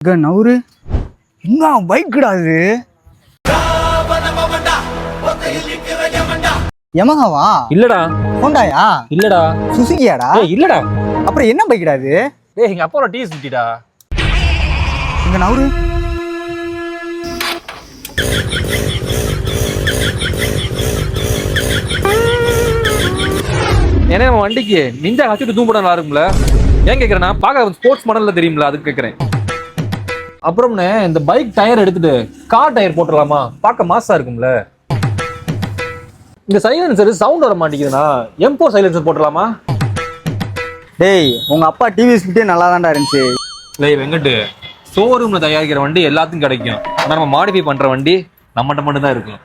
நவுரு என்ன பைக்குடா அது? யமஹாவா? இல்லடா. ஹோண்டாயா? இல்லடா. சுசுகியாடா? இல்லடா. அப்புறம் என்ன பைக்குடா அது? எங்க அப்பாவோட TS50டா. இங்க நவுரு. ஏன்னா நம்ம வண்டிக்கு நிஞ்சா ஹச்சுட்டு தூம்பட நல்லா இருக்கும்ல. ஏன் கேக்குறேன்னா பார்க்க ஸ்போர்ட்ஸ் மாடல்ல தெரியும்ல, அதுக்கு கேக்குறேன். அப்புறம்னே இந்த பைக் டயர் எடுத்துட்டு கார் டயர் போட்டுடலாமா? பார்க்க மாசா இருக்கும்ல. இந்த சைலன்சர் சவுண்ட் வர மாட்டேங்குதுண்ணா. M4 silencer போட்டுடலாமா? டேய் உங்க அப்பா TVS50 நல்லா தான்டா இருந்துச்சு. இல்லை வெங்கட்டு, ஷோரூம்ல தயாரிக்கிற வண்டி எல்லாத்துக்கும் கிடைக்கும். ஆனா நம்ம மாடிஃபை பண்ற வண்டி நம்மகிட்ட மட்டும் தான் இருக்கும்.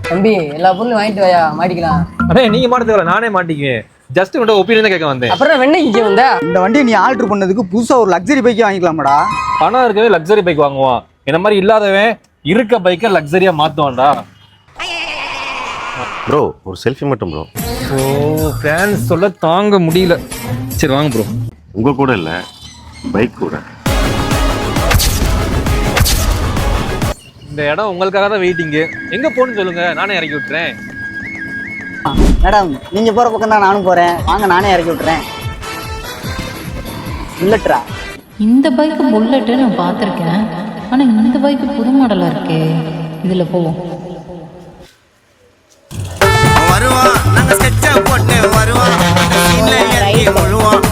தம்பி எல்லா பொருளும் வாங்கிட்டு வாயா, மாட்டிக்கலாம். அடே நீங்க மாட்டதுல நானே மாட்டிக்குவேன். ஜஸ்ட் உங்கள்ட்ட ஒப்பீனியன் தான் கேட்க வந்தேன். அப்புறம் வெண்ணெய்க்கு வந்த இந்த வண்டியை நீ ஆல்டர் பண்ணதுக்கு புதுசா ஒரு லக்ஸரி பைக்கே வாங்கிக்கலாமாடா? பணம் இருக்கவே லக்ஸரி பைக் வாங்குவான். என்ன மாதிரி இல்லாதவன் இருக்க பைக்கை லக்ஸரியா மாத்துவான்டா. ப்ரோ ஒரு செல்ஃபி மட்டும் ப்ரோ. ஓ ஃபேன்ஸ் சொல்ல தாங்க முடியல. சரி வாங்க ப்ரோ. உங்க கூட இல்ல, பைக் கூட. இந்த இடம் உங்களுக்காக தான் வெயிட்டிங்கு. எங்க போகணும்னு சொல்லுங்க, நானே இறக்கி விட்டுறேன். மேடம் நீங்க போற பக்கம் தான் நானும் போறேன், வாங்க நானே இறக்கி விட்டுறேன். புல்லட்ரா? இந்த பைக்கு புல்லட்டு நான் பார்த்துருக்கேன், ஆனால் இந்த பைக்கு புது மாடலாக இருக்கே. இதில் போவோம். வருவான் நாங்க ஸ்கெட்சா போட்டு வருவான் சீன்ல ஏறி முழுவான்.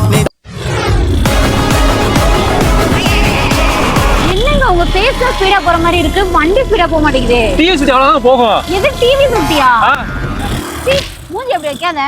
என்னங்க உங்க பேஸ் ஸ்பீடா போற மாதிரி இருக்கு, வண்டி ஸ்பீடா போக மாட்டேங்குது. TS50 அவ்வளவுதான் போகும். எது TV50யா? மூஞ்சி அப்படி வைக்காத.